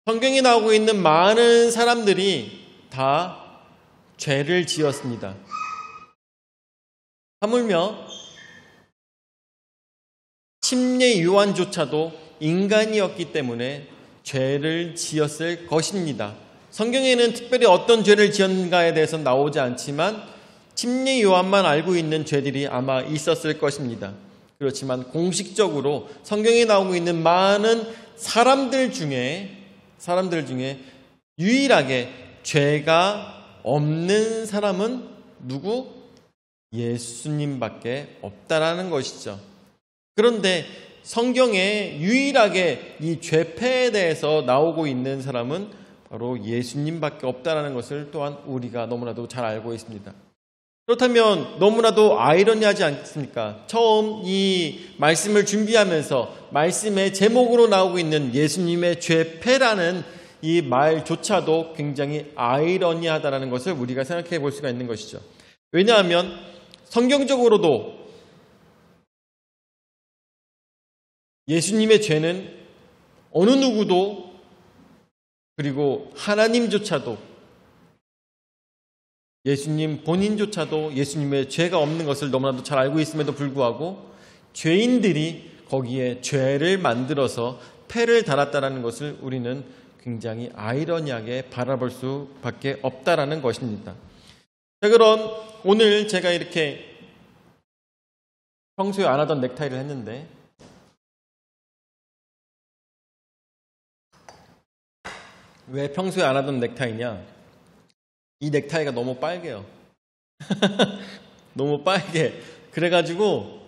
성경에 나오고 있는 많은 사람들이 다 죄를 지었습니다. 하물며 침례 요한조차도 인간이었기 때문에 죄를 지었을 것입니다. 성경에는 특별히 어떤 죄를 지었는가에 대해서 나오지 않지만 침례 요한만 알고 있는 죄들이 아마 있었을 것입니다. 그렇지만 공식적으로 성경에 나오고 있는 많은 사람들 중에 유일하게 죄가 없는 사람은 누구? 예수님밖에 없다라는 것이죠. 그런데 성경에 유일하게 이 죄패에 대해서 나오고 있는 사람은 바로 예수님밖에 없다라는 것을 또한 우리가 너무나도 잘 알고 있습니다. 그렇다면 너무나도 아이러니하지 않습니까? 처음 이 말씀을 준비하면서 말씀의 제목으로 나오고 있는 예수님의 죄패라는 이 말조차도 굉장히 아이러니하다는 것을 우리가 생각해 볼 수가 있는 것이죠. 왜냐하면 성경적으로도 예수님의 죄는 어느 누구도 그리고 하나님조차도 예수님 본인조차도 예수님의 죄가 없는 것을 너무나도 잘 알고 있음에도 불구하고 죄인들이 거기에 죄를 만들어서 패를 달았다는 것을 우리는 굉장히 아이러니하게 바라볼 수밖에 없다라는 것입니다. 자, 그럼 오늘 제가 이렇게 평소에 안 하던 넥타이를 했는데 왜 평소에 안 하던 넥타이냐? 이 넥타이가 너무 빨개요. 너무 빨개. 그래가지고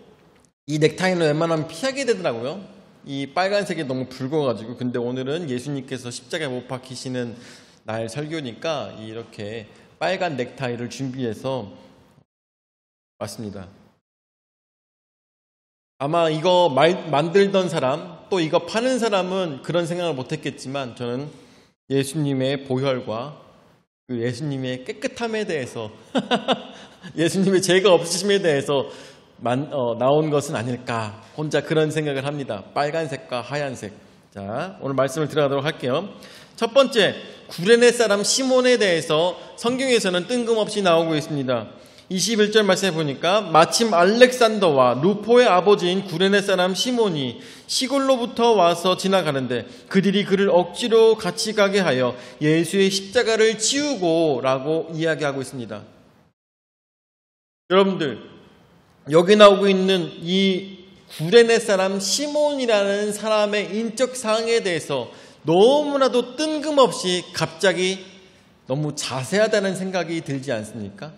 이 넥타이는 웬만하면 피하게 되더라고요. 이 빨간색이 너무 붉어가지고. 근데 오늘은 예수님께서 십자가에 못 박히시는 날 설교니까 이렇게 빨간 넥타이를 준비해서 왔습니다. 아마 이거 만들던 사람 또 이거 파는 사람은 그런 생각을 못했겠지만 저는 예수님의 보혈과 그 예수님의 깨끗함에 대해서 예수님의 죄가 없으심에 대해서 나온 것은 아닐까 혼자 그런 생각을 합니다. 빨간색과 하얀색. 자, 오늘 말씀을 들어가도록 할게요. 첫 번째, 구레네 사람 시몬에 대해서 성경에서는 뜬금없이 나오고 있습니다. 21절 말씀해 보니까 마침 알렉산더와 루포의 아버지인 구레네 사람 시몬이 시골로부터 와서 지나가는데 그들이 그를 억지로 같이 가게 하여 예수의 십자가를 지우고 라고 이야기하고 있습니다. 여러분들, 여기 나오고 있는 이 구레네 사람 시몬이라는 사람의 인적 사항에 대해서 너무나도 뜬금없이 갑자기 너무 자세하다는 생각이 들지 않습니까?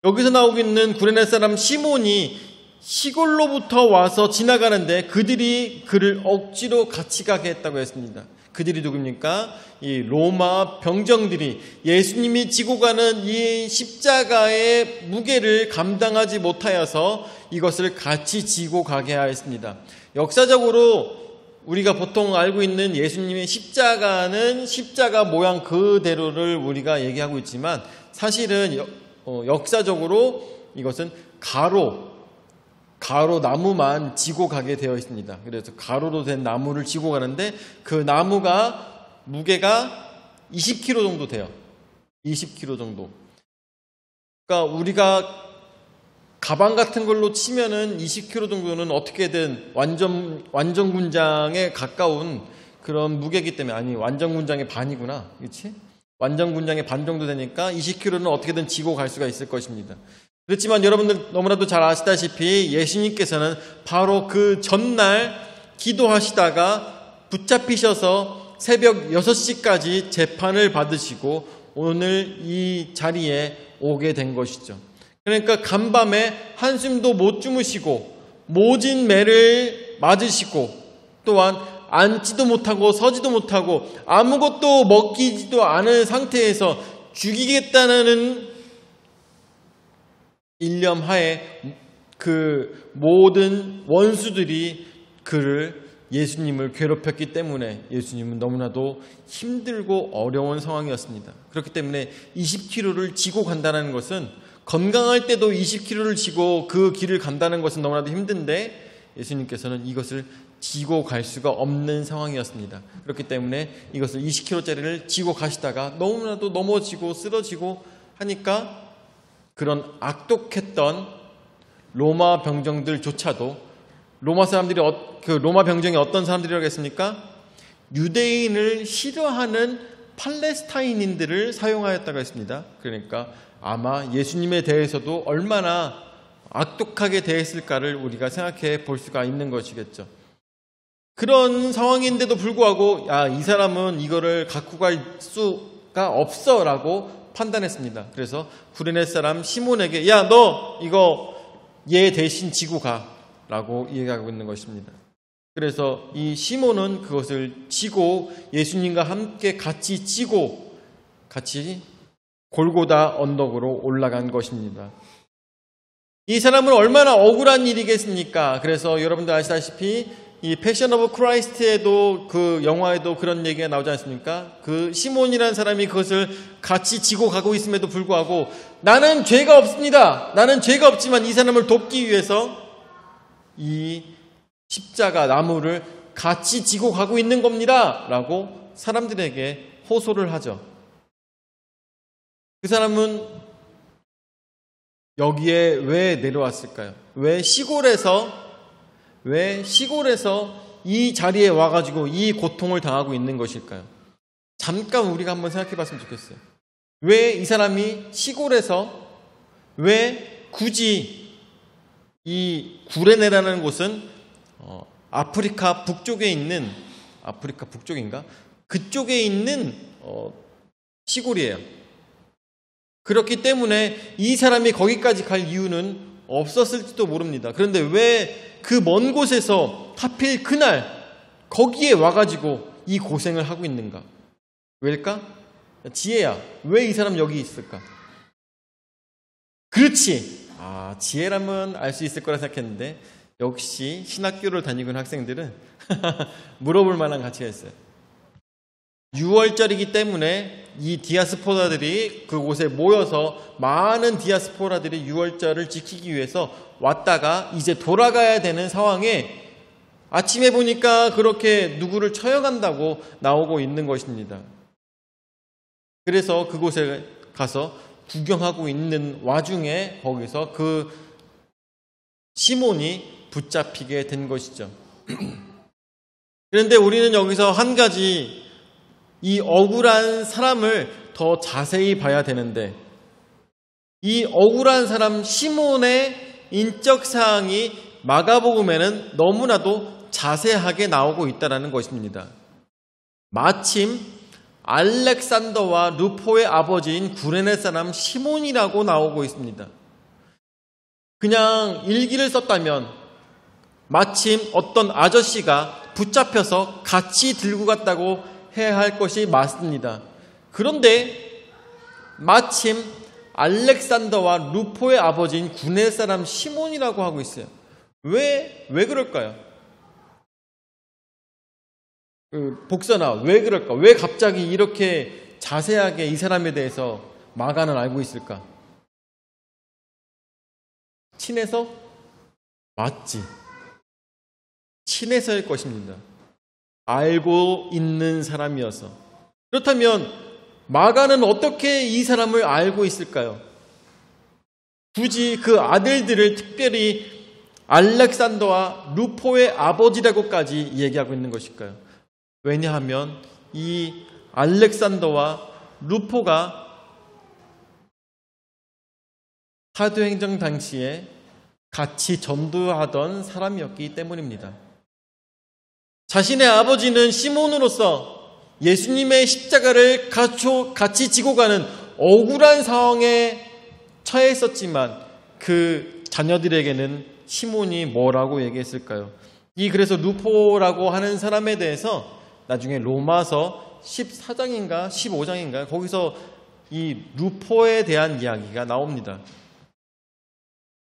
여기서 나오고 있는 구레네 사람 시몬이 시골로부터 와서 지나가는데 그들이 그를 억지로 같이 가게 했다고 했습니다. 그들이 누굽니까? 이 로마 병정들이 예수님이 지고 가는 이 십자가의 무게를 감당하지 못하여서 이것을 같이 지고 가게 하였습니다. 역사적으로 우리가 보통 알고 있는 예수님의 십자가는 십자가 모양 그대로를 우리가 얘기하고 있지만 사실은 역사적으로 이것은 가로 나무만 지고 가게 되어 있습니다. 그래서 가로로 된 나무를 지고 가는데 그 나무가 무게가 20kg 정도 돼요. 20kg 정도. 그러니까 우리가 가방 같은 걸로 치면은 20kg 정도는 어떻게든 완전 군장에 가까운 그런 무게이기 때문에 아니 완전 군장의 반이구나. 그렇지? 완전 군장의 반 정도 되니까 20kg는 어떻게든 지고 갈 수가 있을 것입니다. 그렇지만 여러분들 너무나도 잘 아시다시피 예수님께서는 바로 그 전날 기도하시다가 붙잡히셔서 새벽 6시까지 재판을 받으시고 오늘 이 자리에 오게 된 것이죠. 그러니까 간밤에 한숨도 못 주무시고 모진 매를 맞으시고 또한 앉지도 못하고 서지도 못하고 아무것도 먹히지도 않은 상태에서 죽이겠다는 일념하에 그 모든 원수들이 예수님을 괴롭혔기 때문에 예수님은 너무나도 힘들고 어려운 상황이었습니다. 그렇기 때문에 20kg를 지고 간다는 것은 건강할 때도 20kg를 지고 그 길을 간다는 것은 너무나도 힘든데 예수님께서는 이것을 지고 갈 수가 없는 상황이었습니다. 그렇기 때문에 이것을 20kg짜리를 지고 가시다가 너무나도 넘어지고 쓰러지고 하니까 그런 악독했던 로마 병정들조차도 로마 사람들이 로마 병정이 어떤 사람들이라고 했습니까? 유대인을 싫어하는 팔레스타인인들을 사용하였다고 했습니다. 그러니까 아마 예수님에 대해서도 얼마나 악독하게 대했을까를 우리가 생각해 볼 수가 있는 것이겠죠. 그런 상황인데도 불구하고 이 사람은 이거를 갖고 갈 수가 없어 라고 판단했습니다. 그래서 구레네 사람 시몬에게 야, 너 이거 얘 대신 지고 가 라고 얘기하고 있는 것입니다. 그래서 이 시몬은 그것을 지고 예수님과 함께 같이 지고 같이 골고다 언덕으로 올라간 것입니다. 이 사람은 얼마나 억울한 일이겠습니까? 그래서 여러분들 아시다시피 이 패션 오브 크라이스트에도 그 영화에도 그런 얘기가 나오지 않습니까? 그 시몬이라는 사람이 그것을 같이 지고 가고 있음에도 불구하고 나는 죄가 없습니다. 나는 죄가 없지만 이 사람을 돕기 위해서 이 십자가 나무를 같이 지고 가고 있는 겁니다. 라고 사람들에게 호소를 하죠. 그 사람은 여기에 왜 내려왔을까요? 왜 시골에서 이 자리에 와가지고 이 고통을 당하고 있는 것일까요? 잠깐 우리가 한번 생각해 봤으면 좋겠어요. 왜 이 사람이 시골에서 왜 굳이 이 구레네라는 곳은 아프리카 북쪽에 있는 아프리카 북쪽인가? 그쪽에 있는 시골이에요. 그렇기 때문에 이 사람이 거기까지 갈 이유는 없었을지도 모릅니다. 그런데 왜 그 먼 곳에서 하필 그날 거기에 와가지고 이 고생을 하고 있는가? 왜일까? 지혜야, 왜 이 사람 여기 있을까? 그렇지. 지혜라면 알 수 있을 거라 생각했는데 역시 신학교를 다니고 있는 학생들은 물어볼 만한 가치가 있어요. 6월절이기 때문에 이 디아스포라들이 그곳에 모여서 많은 디아스포라들이 6월절을 지키기 위해서 왔다가 이제 돌아가야 되는 상황에 아침에 보니까 그렇게 누구를 쳐여간다고 나오고 있는 것입니다. 그래서 그곳에 가서 구경하고 있는 와중에 거기서 그 시몬이 붙잡히게 된 것이죠. 그런데 우리는 여기서 한 가지 이 억울한 사람을 더 자세히 봐야 되는데 이 억울한 사람 시몬의 인적 사항이 마가복음에는 너무나도 자세하게 나오고 있다는 것입니다. 마침 알렉산더와 루포의 아버지인 구레네 사람 시몬이라고 나오고 있습니다. 그냥 일기를 썼다면 마침 어떤 아저씨가 붙잡혀서 같이 들고 갔다고 해야 할 것이 맞습니다. 그런데 마침 알렉산더와 루포의 아버지인 구레네 사람 시몬이라고 하고 있어요. 왜 그럴까요? 복선아, 왜 그럴까? 왜 갑자기 이렇게 자세하게 이 사람에 대해서 마가는 알고 있을까? 친해서? 맞지. 친해서일 것입니다. 알고 있는 사람이어서. 그렇다면 마가는 어떻게 이 사람을 알고 있을까요? 굳이 그 아들들을 특별히 알렉산더와 루포의 아버지라고까지 얘기하고 있는 것일까요? 왜냐하면 이 알렉산더와 루포가 사도행전 당시에 같이 전도하던 사람이었기 때문입니다. 자신의 아버지는 시몬으로서 예수님의 십자가를 같이 지고 가는 억울한 상황에 처해 있었지만 그 자녀들에게는 시몬이 뭐라고 얘기했을까요? 그래서 루포라고 하는 사람에 대해서 나중에 로마서 14장인가 15장인가 거기서 이 루포에 대한 이야기가 나옵니다.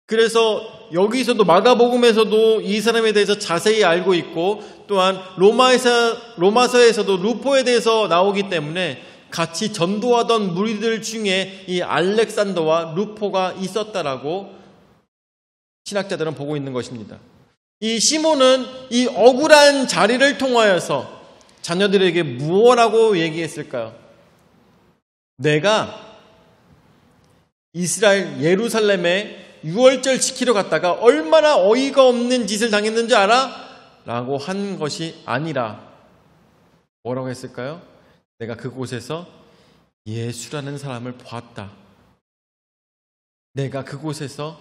그래서 여기서도 마가복음에서도 이 사람에 대해서 자세히 알고 있고 또한 로마서에서도 루포에 대해서 나오기 때문에 같이 전도하던 무리들 중에 이 알렉산더와 루포가 있었다라고 신학자들은 보고 있는 것입니다. 이 시몬은 이 억울한 자리를 통하여서 자녀들에게 무엇라고 얘기했을까요? 내가 이스라엘 예루살렘에 유월절 지키러 갔다가 얼마나 어이가 없는 짓을 당했는지 알아? 라고 한 것이 아니라 뭐라고 했을까요? 내가 그곳에서 예수라는 사람을 보았다. 내가 그곳에서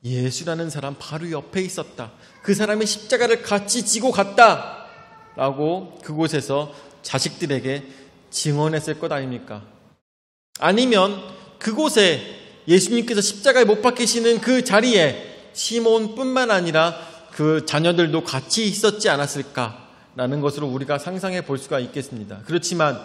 예수라는 사람 바로 옆에 있었다. 그 사람의 십자가를 같이 지고 갔다. 라고 그곳에서 자식들에게 증언했을 것 아닙니까? 아니면 그곳에 예수님께서 십자가에 못 박히시는 그 자리에 시몬뿐만 아니라 그 자녀들도 같이 있었지 않았을까라는 것으로 우리가 상상해 볼 수가 있겠습니다. 그렇지만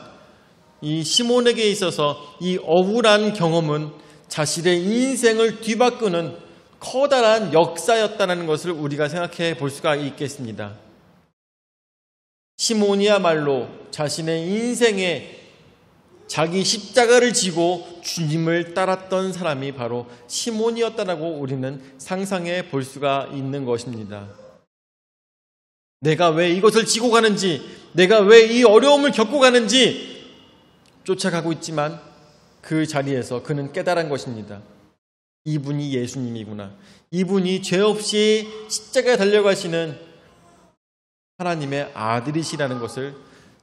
이 시몬에게 있어서 이 억울한 경험은 자신의 인생을 뒤바꾸는 커다란 역사였다는 것을 우리가 생각해 볼 수가 있겠습니다. 시몬이야말로 자신의 인생에 자기 십자가를 지고 주님을 따랐던 사람이 바로 시몬이었다라고 우리는 상상해 볼 수가 있는 것입니다. 내가 왜 이것을 지고 가는지, 내가 왜 이 어려움을 겪고 가는지 쫓아가고 있지만 그 자리에서 그는 깨달은 것입니다. 이분이 예수님이구나. 이분이 죄 없이 십자가에 달려가시는 하나님의 아들이시라는 것을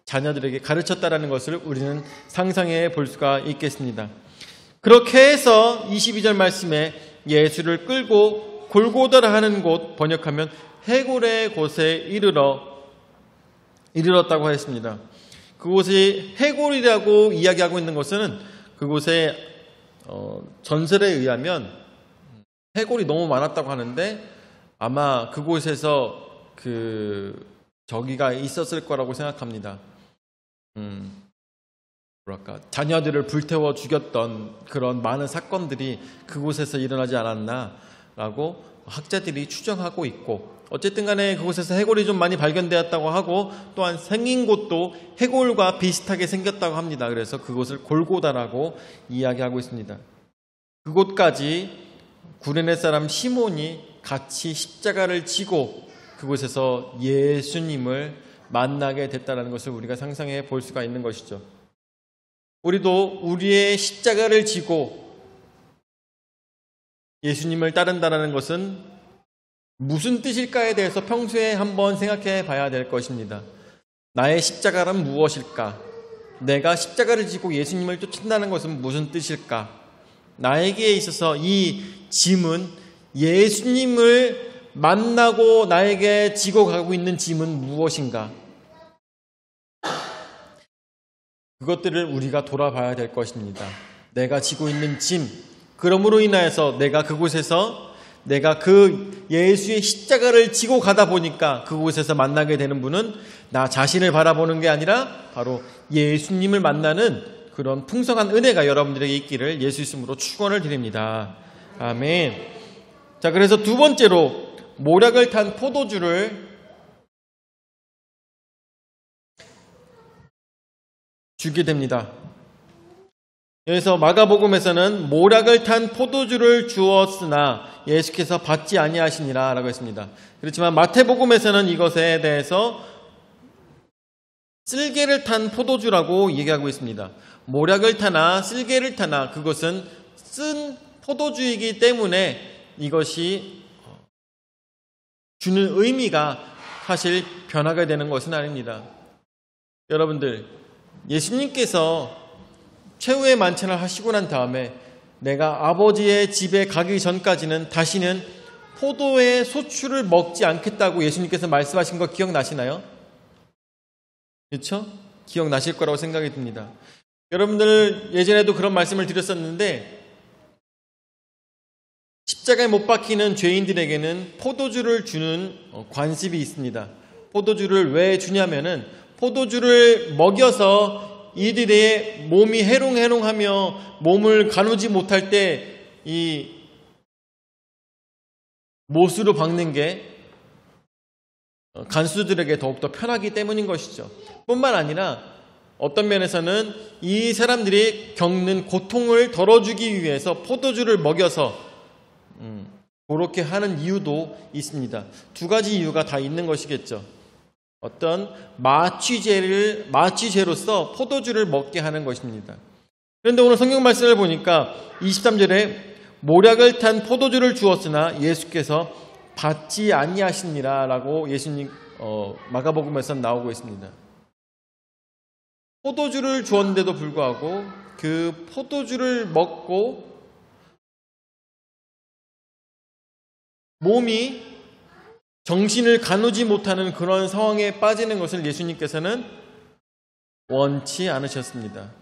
자녀들에게 가르쳤다라는 것을 우리는 상상해 볼 수가 있겠습니다. 그렇게 해서 22절 말씀에 예수를 끌고 골고다라 하는 곳, 번역하면 해골의 곳에 이르렀다고 했습니다. 그곳이 해골이라고 이야기하고 있는 것은 그곳에 전설에 의하면 해골이 너무 많았다고 하는데 아마 그곳에서 저기가 있었을 거라고 생각합니다. 자녀들을 불태워 죽였던 그런 많은 사건들이 그곳에서 일어나지 않았나라고 학자들이 추정하고 있고, 어쨌든 간에 그곳에서 해골이 좀 많이 발견되었다고 하고, 또한 생긴 곳도 해골과 비슷하게 생겼다고 합니다. 그래서 그곳을 골고다라고 이야기하고 있습니다. 그곳까지 구레네 사람 시몬이 같이 십자가를 지고 그곳에서 예수님을 만나게 됐다는 것을 우리가 상상해 볼 수가 있는 것이죠. 우리도 우리의 십자가를 지고 예수님을 따른다는 것은 무슨 뜻일까에 대해서 평소에 한번 생각해 봐야 될 것입니다. 나의 십자가란 무엇일까? 내가 십자가를 지고 예수님을 쫓는다는 것은 무슨 뜻일까? 나에게 있어서 이 짐은 예수님을 만나고 나에게 지고 가고 있는 짐은 무엇인가? 그것들을 우리가 돌아봐야 될 것입니다. 내가 지고 있는 짐, 그러므로 인하여서 내가 그곳에서 내가 그 예수의 십자가를 지고 가다 보니까 그곳에서 만나게 되는 분은 나 자신을 바라보는 게 아니라 바로 예수님을 만나는 그런 풍성한 은혜가 여러분들에게 있기를 예수 이름으로 축원을 드립니다. 아멘. 자, 그래서 두 번째로 모략을 탄 포도주를 주게 됩니다. 여기서 마가복음에서는 모략을 탄 포도주를 주었으나 예수께서 받지 아니하시니라 라고 했습니다. 그렇지만 마태복음에서는 이것에 대해서 쓸개를 탄 포도주라고 얘기하고 있습니다. 모략을 타나 쓸개를 타나 그것은 쓴 포도주이기 때문에 이것이 주는 의미가 사실 변하게 되는 것은 아닙니다. 여러분들, 예수님께서 최후의 만찬을 하시고 난 다음에 내가 아버지의 집에 가기 전까지는 다시는 포도의 소출을 먹지 않겠다고 예수님께서 말씀하신 거 기억나시나요? 그렇죠? 기억나실 거라고 생각이 듭니다. 여러분들 예전에도 그런 말씀을 드렸었는데 십자가에 못 박히는 죄인들에게는 포도주를 주는 관습이 있습니다. 포도주를 왜 주냐면은 포도주를 먹여서 이들의 몸이 해롱해롱하며 몸을 가누지 못할 때 이 못으로 박는 게 간수들에게 더욱더 편하기 때문인 것이죠. 뿐만 아니라 어떤 면에서는 이 사람들이 겪는 고통을 덜어주기 위해서 포도주를 먹여서 그렇게 하는 이유도 있습니다. 두 가지 이유가 다 있는 것이겠죠. 어떤 마취제로서 포도주를 먹게 하는 것입니다. 그런데 오늘 성경 말씀을 보니까 23절에 모략을 탄 포도주를 주었으나 예수께서 받지 아니하시니라 라고 예수님 마가복음에서 나오고 있습니다. 포도주를 주었는데도 불구하고 그 포도주를 먹고 몸이 정신을 가누지 못하는 그런 상황에 빠지는 것을 예수님께서는 원치 않으셨습니다.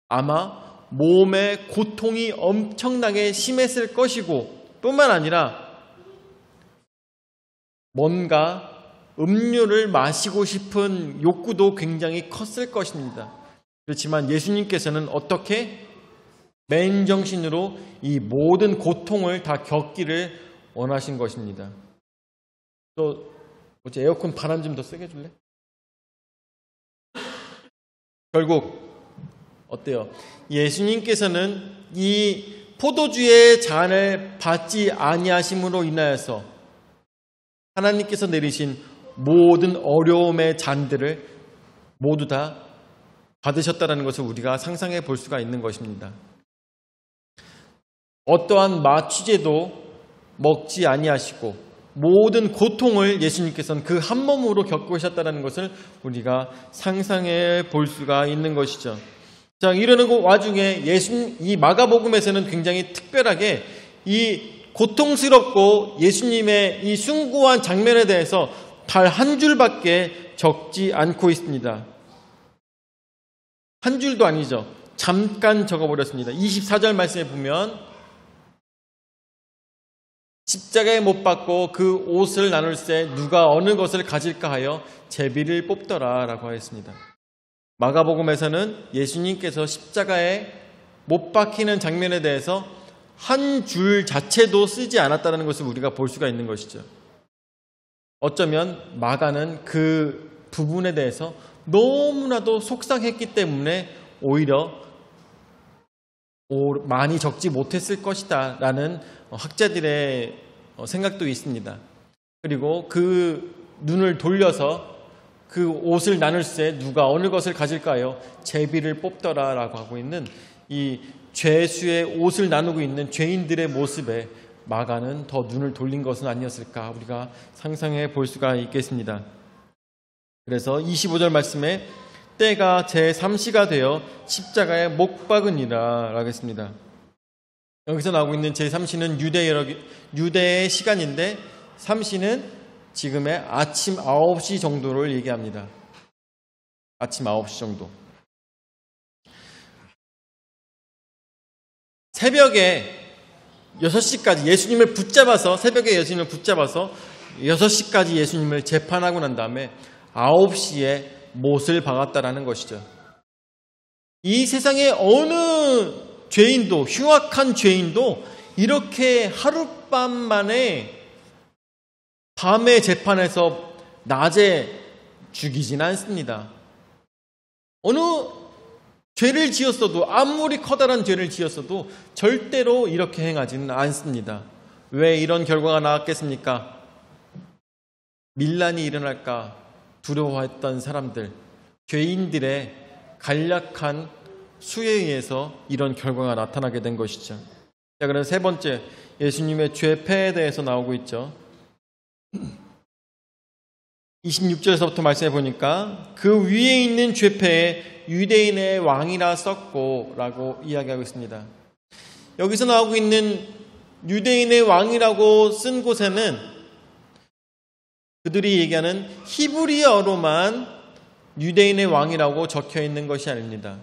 아마 몸의 고통이 엄청나게 심했을 것이고 뿐만 아니라 뭔가 음료를 마시고 싶은 욕구도 굉장히 컸을 것입니다. 그렇지만 예수님께서는 어떻게 맨정신으로 이 모든 고통을 다 겪기를 원하신 것입니다. 또 어째 에어컨 바람 좀 더 세게 줄래? 결국 어때요? 예수님께서는 이 포도주의 잔을 받지 아니하심으로 인하여서 하나님께서 내리신 모든 어려움의 잔들을 모두 다 받으셨다는 것을 우리가 상상해 볼 수가 있는 것입니다. 어떠한 마취제도 먹지 아니하시고 모든 고통을 예수님께서는 그 한 몸으로 겪으셨다는 것을 우리가 상상해 볼 수가 있는 것이죠. 자, 이러는 와중에 이 마가복음에서는 굉장히 특별하게 이 고통스럽고 예수님의 이 숭고한 장면에 대해서 단 한 줄밖에 적지 않고 있습니다. 한 줄도 아니죠. 잠깐 적어버렸습니다. 24절 말씀에 보면 십자가에 못 박고 그 옷을 나눌새 누가 어느 것을 가질까 하여 제비를 뽑더라 라고 하였습니다. 마가복음에서는 예수님께서 십자가에 못 박히는 장면에 대해서 한 줄 자체도 쓰지 않았다는 것을 우리가 볼 수가 있는 것이죠. 어쩌면 마가는 그 부분에 대해서 너무나도 속상했기 때문에 오히려 많이 적지 못했을 것이다 라는 학자들의 생각도 있습니다. 그리고 그 눈을 돌려서 그 옷을 나눌새 누가 어느 것을 가질까요? 제비를 뽑더라 라고 하고 있는 이 죄수의 옷을 나누고 있는 죄인들의 모습에 마가는 더 눈을 돌린 것은 아니었을까 우리가 상상해 볼 수가 있겠습니다. 그래서 25절 말씀에 때가 제3시가 되어 십자가에 못 박으니라 라고 했습니다. 여기서 나오고 있는 제3시는 유대의 시간인데 3시는 지금의 아침 9시 정도를 얘기합니다. 아침 9시 정도. 새벽에 6시까지 예수님을 붙잡아서 새벽에 예수님을 붙잡아서 6시까지 예수님을 재판하고 난 다음에 9시에 못을 박았다라는 것이죠. 이 세상에 어느 죄인도 흉악한 죄인도 이렇게 하룻밤 만에 밤에 재판해서 낮에 죽이진 않습니다. 어느 죄를 지었어도 아무리 커다란 죄를 지었어도 절대로 이렇게 행하지는 않습니다. 왜 이런 결과가 나왔겠습니까? 밀란이 일어날까 두려워했던 사람들, 죄인들의 간략한 수에 의해서 이런 결과가 나타나게 된 것이죠. 자, 그럼 세 번째, 예수님의 죄패에 대해서 나오고 있죠. 26절에서부터 말씀해 보니까 그 위에 있는 죄패에 유대인의 왕이라 썼고 라고 이야기하고 있습니다. 여기서 나오고 있는 유대인의 왕이라고 쓴 곳에는 그들이 얘기하는 히브리어로만 유대인의 왕이라고 적혀 있는 것이 아닙니다.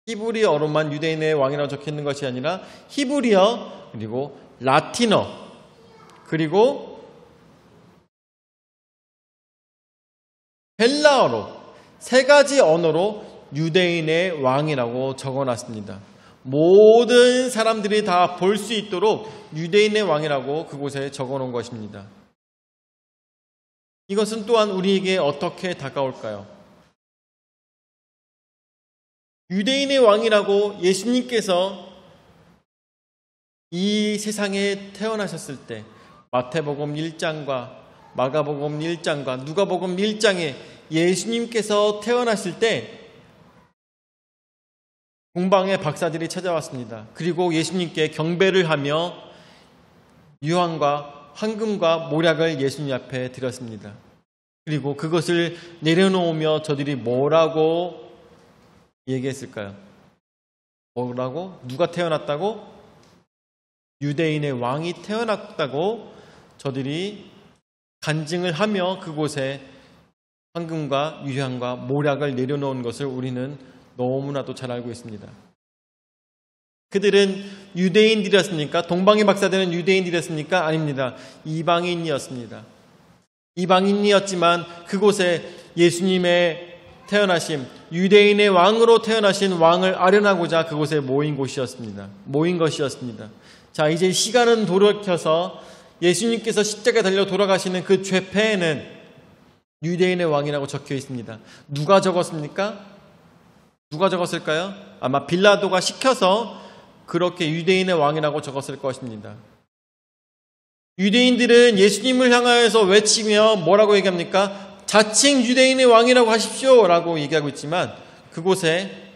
히브리어로만 유대인의 왕이라고 적혀 있는 것이 아니라 히브리어 그리고 라틴어 그리고 헬라어로 세 가지 언어로 유대인의 왕이라고 적어놨습니다. 모든 사람들이 다 볼 수 있도록 유대인의 왕이라고 그곳에 적어놓은 것입니다. 이것은 또한 우리에게 어떻게 다가올까요? 유대인의 왕이라고 예수님께서 이 세상에 태어나셨을 때 마태복음 1장과 마가복음 1장과 누가복음 1장에 예수님께서 태어나실 때 공방의 박사들이 찾아왔습니다. 그리고 예수님께 경배를 하며 유황과 황금과 모략을 예수님 앞에 드렸습니다. 그리고 그것을 내려놓으며 저들이 뭐라고 얘기했을까요? 뭐라고? 누가 태어났다고? 유대인의 왕이 태어났다고 저들이 간증을 하며 그곳에 황금과 유향과 모략을 내려놓은 것을 우리는 너무나도 잘 알고 있습니다. 그들은 유대인들이었습니까? 동방의 박사들은 유대인들이었습니까? 아닙니다. 이방인이었습니다. 이방인이었지만 그곳에 예수님의 태어나심, 유대인의 왕으로 태어나신 왕을 아련하고자 그곳에 모인 것이었습니다. 자, 이제 시간은 돌이켜서 예수님께서 십자가에 달려 돌아가시는 그 죄패에는 유대인의 왕이라고 적혀 있습니다. 누가 적었습니까? 누가 적었을까요? 아마 빌라도가 시켜서 그렇게 유대인의 왕이라고 적었을 것입니다. 유대인들은 예수님을 향하여서 외치며 뭐라고 얘기합니까? 자칭 유대인의 왕이라고 하십시오 라고 얘기하고 있지만 그곳에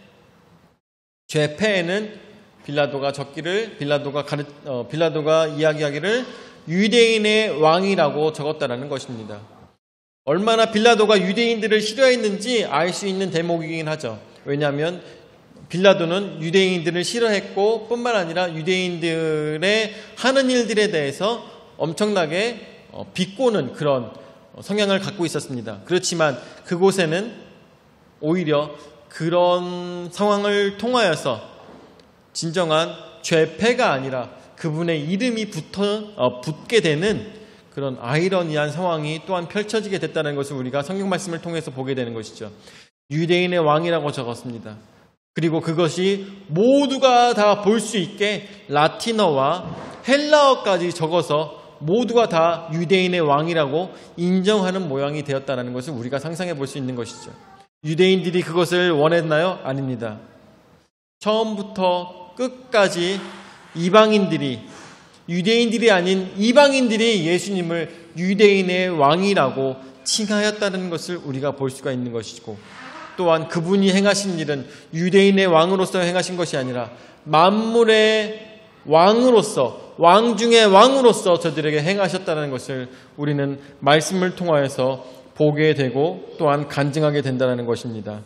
죄패에는 빌라도가 이야기하기를 유대인의 왕이라고 적었다라는 것입니다. 얼마나 빌라도가 유대인들을 싫어했는지 알 수 있는 대목이긴 하죠. 왜냐하면 빌라도는 유대인들을 싫어했고 뿐만 아니라 유대인들의 하는 일들에 대해서 엄청나게 비꼬는 그런 성향을 갖고 있었습니다. 그렇지만 그곳에는 오히려 그런 상황을 통하여서 진정한 죄패가 아니라 그분의 이름이 붙게 되는 그런 아이러니한 상황이 또한 펼쳐지게 됐다는 것을 우리가 성경 말씀을 통해서 보게 되는 것이죠. 유대인의 왕이라고 적었습니다. 그리고 그것이 모두가 다 볼 수 있게 라틴어와 헬라어까지 적어서 모두가 다 유대인의 왕이라고 인정하는 모양이 되었다는 것을 우리가 상상해 볼 수 있는 것이죠. 유대인들이 그것을 원했나요? 아닙니다. 처음부터 끝까지 유대인들이 아닌 이방인들이 예수님을 유대인의 왕이라고 칭하였다는 것을 우리가 볼 수가 있는 것이고, 또한 그분이 행하신 일은 유대인의 왕으로서 행하신 것이 아니라 만물의 왕으로서, 왕 중의 왕으로서 저들에게 행하셨다는 것을 우리는 말씀을 통하여서 보게 되고 또한 간증하게 된다는 것입니다.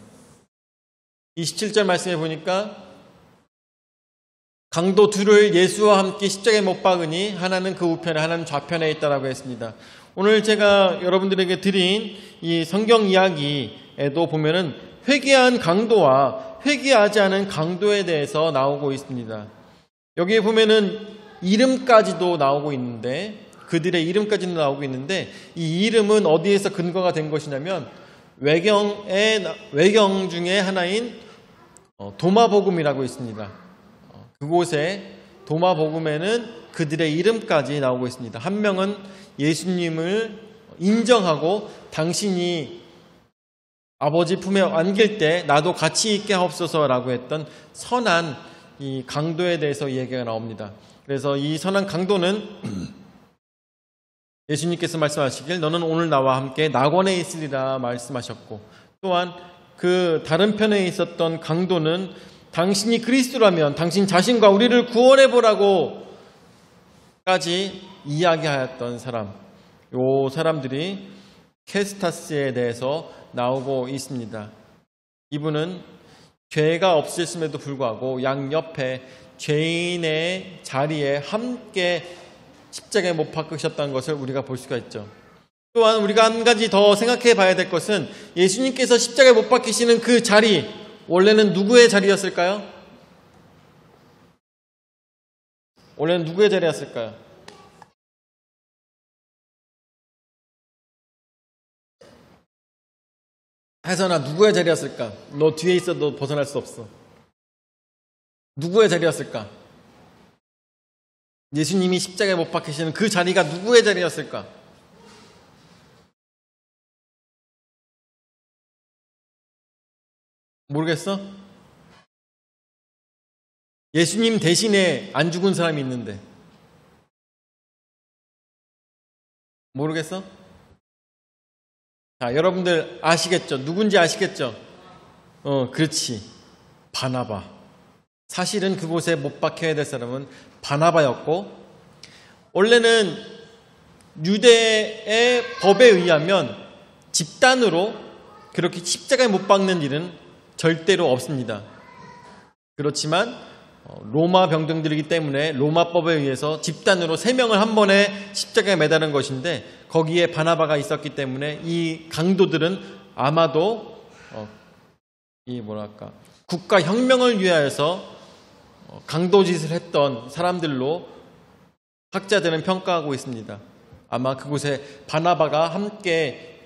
27절 말씀에 보니까 강도 둘을 예수와 함께 십자가에 못 박으니 하나는 그 우편에 하나는 좌편에 있다라고 했습니다. 오늘 제가 여러분들에게 드린 이 성경 이야기에도 보면은 회개한 강도와 회개하지 않은 강도에 대해서 나오고 있습니다. 여기에 보면은 이름까지도 나오고 있는데, 그들의 이름까지도 나오고 있는데, 이 이름은 어디에서 근거가 된 것이냐면 외경 중에 하나인 도마복음이라고 있습니다. 그곳에 도마복음에는 그들의 이름까지 나오고 있습니다. 한 명은 예수님을 인정하고 당신이 아버지 품에 안길 때 나도 같이 있게 하옵소서라고 했던 선한 이 강도에 대해서 얘기가 나옵니다. 그래서 이 선한 강도는 예수님께서 말씀하시길 너는 오늘 나와 함께 낙원에 있으리라 말씀하셨고, 또한 그 다른 편에 있었던 강도는 당신이 그리스도라면 당신 자신과 우리를 구원해보라고 까지 이야기하였던 사람, 요 사람들이 캐스타스에 대해서 나오고 있습니다. 이분은 죄가 없으셨음에도 불구하고 양옆에 죄인의 자리에 함께 십자가에 못 박으셨다는 것을 우리가 볼 수가 있죠. 또한 우리가 한 가지 더 생각해 봐야 될 것은 예수님께서 십자가에 못 박히시는 그 자리, 원래는 누구의 자리였을까요? 원래는 누구의 자리였을까요? 혜선아, 누구의 자리였을까? 너 뒤에 있어도 벗어날 수 없어. 누구의 자리였을까? 예수님이 십자가에 못 박히시는 그 자리가 누구의 자리였을까? 모르겠어? 예수님 대신에 안 죽은 사람이 있는데. 모르겠어? 자, 여러분들 아시겠죠? 누군지 아시겠죠? 그렇지. 바나바. 사실은 그곳에 못 박혀야 될 사람은 바나바였고, 원래는 유대의 법에 의하면 집단으로 그렇게 십자가에 못 박는 일은 절대로 없습니다. 그렇지만 로마 병정들이기 때문에 로마법에 의해서 집단으로 3명을 한 번에 십자가에 매다는 것인데, 거기에 바나바가 있었기 때문에 이 강도들은 아마도 국가 혁명을 위하여서 강도짓을 했던 사람들로 학자들은 평가하고 있습니다. 아마 그곳에 바나바가 함께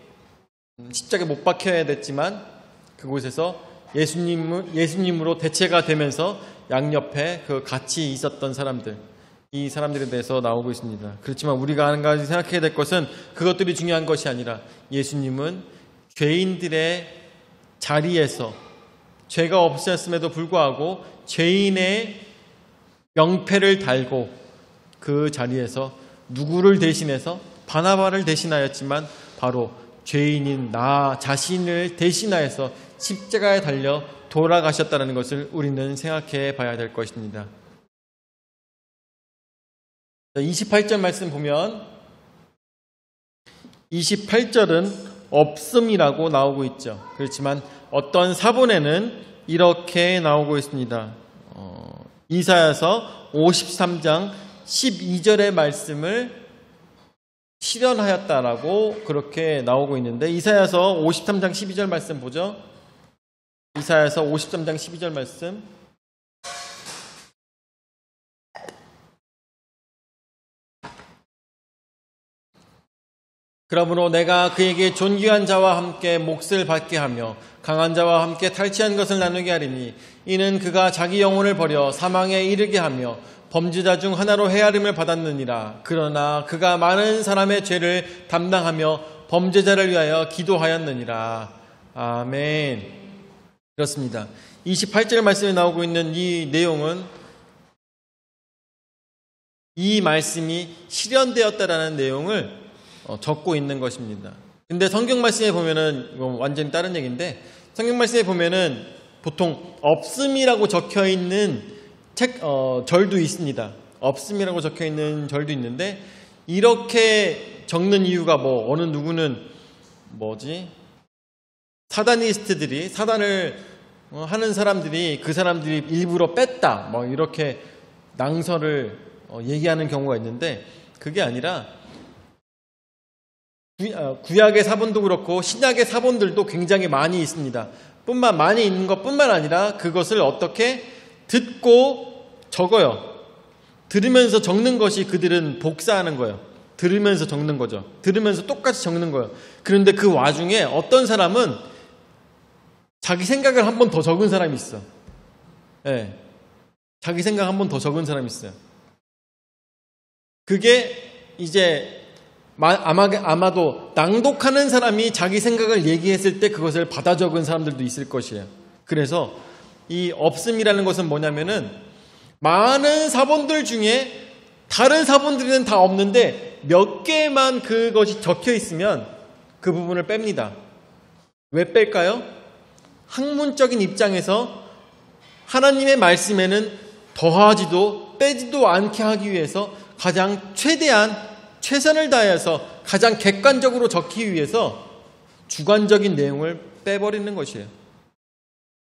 십자가에 못 박혀야 됐지만 그곳에서 예수님으로 대체가 되면서 양옆에 그 같이 있었던 사람들, 이 사람들에 대해서 나오고 있습니다. 그렇지만 우리가 한 가지 생각해야 될 것은 그것들이 중요한 것이 아니라 예수님은 죄인들의 자리에서 죄가 없었음에도 불구하고 죄인의 명패를 달고 그 자리에서 누구를 대신해서 바나바를 대신하였지만 바로 죄인인 나 자신을 대신하여서 십자가에 달려 돌아가셨다는 것을 우리는 생각해 봐야 될 것입니다. 28절 말씀 보면 28절은 없음이라고 나오고 있죠. 그렇지만 어떤 사본에는 이렇게 나오고 있습니다. 이사야서 53장 12절의 말씀을 실현하였다라고 그렇게 나오고 있는데, 이사야서 53장 12절 말씀 보죠. 이사야서 53장 12절 말씀. 그러므로 내가 그에게 존귀한 자와 함께 몫을 받게 하며 강한 자와 함께 탈취한 것을 나누게 하리니, 이는 그가 자기 영혼을 버려 사망에 이르게 하며 범죄자 중 하나로 헤아림을 받았느니라. 그러나 그가 많은 사람의 죄를 담당하며 범죄자를 위하여 기도하였느니라. 아멘. 그렇습니다. 28절 말씀에 나오고 있는 이 내용은 이 말씀이 실현되었다라는 내용을 적고 있는 것입니다. 근데 성경 말씀에 보면은 이건 완전히 다른 얘기인데, 성경 말씀에 보면은 보통 없음이라고 적혀 있는 절도 있습니다. 없음이라고 적혀 있는 절도 있는데, 이렇게 적는 이유가 어느 누구는 사다니스트들이, 사단을 하는 사람들이 그 사람들이 일부러 뺐다 이렇게 낭설을 얘기하는 경우가 있는데, 그게 아니라 구약의 사본도 그렇고 신약의 사본들도 굉장히 많이 있습니다. 많이 있는 것뿐만 아니라 그것을 어떻게 듣고 적어요. 들으면서 적는 것이 그들은 복사하는 거예요. 들으면서 적는 거죠. 들으면서 똑같이 적는 거예요. 그런데 그 와중에 어떤 사람은 자기 생각을 한 번 더 적은 사람이 있어. 네. 자기 생각 한 번 더 적은 사람이 있어요. 그게 이제 아마도 낭독하는 사람이 자기 생각을 얘기했을 때 그것을 받아 적은 사람들도 있을 것이에요. 그래서 이 없음이라는 것은 뭐냐면은 많은 사본들 중에 다른 사본들은 다 없는데 몇 개만 그것이 적혀 있으면 그 부분을 뺍니다. 왜 뺄까요? 학문적인 입장에서 하나님의 말씀에는 더하지도 빼지도 않게 하기 위해서 가장 최선을 다해서 가장 객관적으로 적기 위해서 주관적인 내용을 빼버리는 것이에요.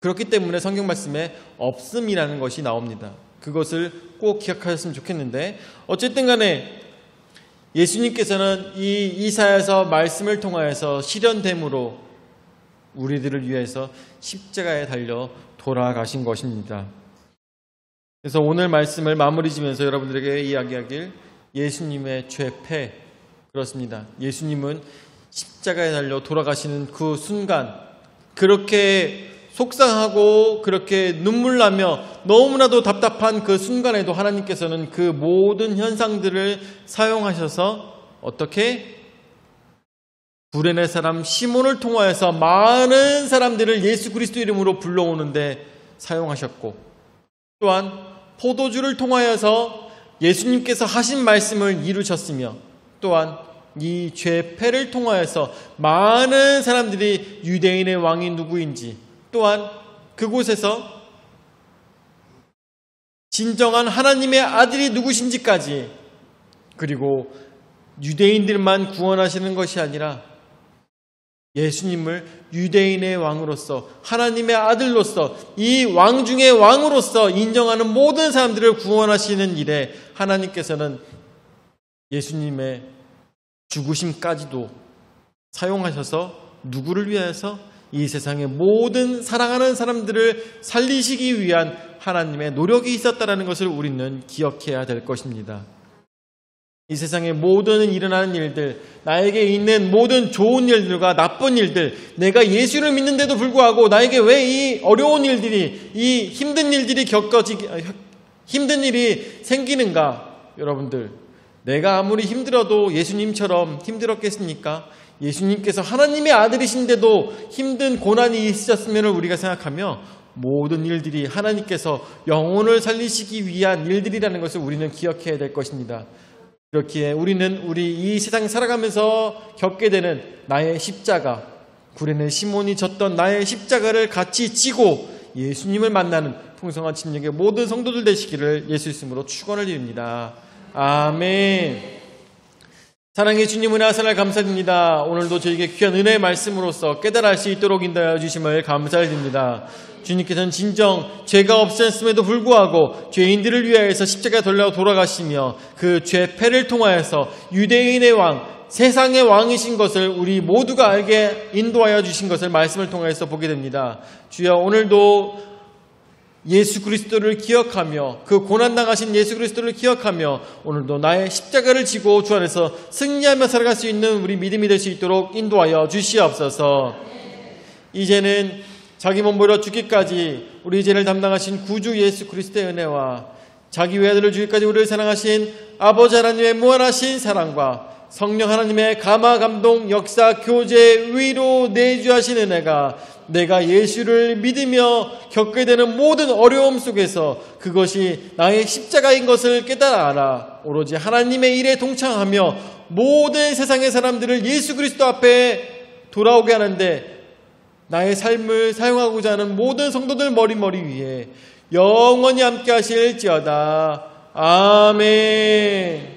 그렇기 때문에 성경 말씀에 없음이라는 것이 나옵니다. 그것을 꼭 기억하셨으면 좋겠는데, 어쨌든 간에 예수님께서는 이 이사야서 말씀을 통하여서 실현됨으로 우리들을 위해서 십자가에 달려 돌아가신 것입니다. 그래서 오늘 말씀을 마무리 지면서 여러분들에게 이야기하길, 예수님의 죄패, 그렇습니다. 예수님은 십자가에 달려 돌아가시는 그 순간, 그렇게 속상하고 그렇게 눈물 나며 너무나도 답답한 그 순간에도 하나님께서는 그 모든 현상들을 사용하셔서 어떻게 구레네 사람 시몬을 통하여서 많은 사람들을 예수 그리스도 이름으로 불러오는데 사용하셨고, 또한 포도주를 통하여서 예수님께서 하신 말씀을 이루셨으며 또한 이 죄패를 통하여서 많은 사람들이 유대인의 왕이 누구인지 또한 그곳에서 진정한 하나님의 아들이 누구신지까지 그리고 유대인들만 구원하시는 것이 아니라 예수님을 유대인의 왕으로서 하나님의 아들로서 이 왕 중의 왕으로서 인정하는 모든 사람들을 구원하시는 일에 하나님께서는 예수님의 죽으심까지도 사용하셔서 누구를 위하여서 이 세상의 모든 사랑하는 사람들을 살리시기 위한 하나님의 노력이 있었다는 것을 우리는 기억해야 될 것입니다. 이 세상의 모든 일어나는 일들, 나에게 있는 모든 좋은 일들과 나쁜 일들, 내가 예수를 믿는데도 불구하고 나에게 왜 이 어려운 일들이, 이 힘든 일들이 힘든 일이 생기는가? 여러분들, 내가 아무리 힘들어도 예수님처럼 힘들었겠습니까? 예수님께서 하나님의 아들이신데도 힘든 고난이 있으셨으면 우리가 생각하며 모든 일들이 하나님께서 영혼을 살리시기 위한 일들이라는 것을 우리는 기억해야 될 것입니다. 그렇기에 우리는 이 세상 살아가면서 겪게 되는 나의 십자가, 구레네 시몬이 졌던 나의 십자가를 같이 지고 예수님을 만나는 풍성한 침략의 모든 성도들 되시기를 예수 이름으로 축원을 드립니다. 아멘. 사랑의 주님 은혜 하사날 감사드립니다. 오늘도 저에게 귀한 은혜의 말씀으로서 깨달아 알 수 있도록 인도하여 주심을 감사드립니다. 주님께서는 진정 죄가 없으셨음에도 불구하고 죄인들을 위하여서 십자가에 달려 돌아가시며 그 죄패를 통하여서 유대인의 왕, 세상의 왕이신 것을 우리 모두가 알게 인도하여 주신 것을 말씀을 통해서 보게 됩니다. 주여, 오늘도 예수 그리스도를 기억하며 그 고난당하신 예수 그리스도를 기억하며 오늘도 나의 십자가를 지고 주 안에서 승리하며 살아갈 수 있는 우리 믿음이 될 수 있도록 인도하여 주시옵소서. 이제는 자기 몸 버려 죽기까지 우리 죄를 담당하신 구주 예수 그리스도의 은혜와 자기 외아들을 주기까지 우리를 사랑하신 아버지 하나님의 무한하신 사랑과 성령 하나님의 감화 감동 역사 교제 위로 내주하신 은혜가 내가 예수를 믿으며 겪게 되는 모든 어려움 속에서 그것이 나의 십자가인 것을 깨달아 알아 오로지 하나님의 일에 동참하며 모든 세상의 사람들을 예수 그리스도 앞에 돌아오게 하는데 나의 삶을 사용하고자 하는 모든 성도들 머리 위에 영원히 함께 하실지어다. 아멘.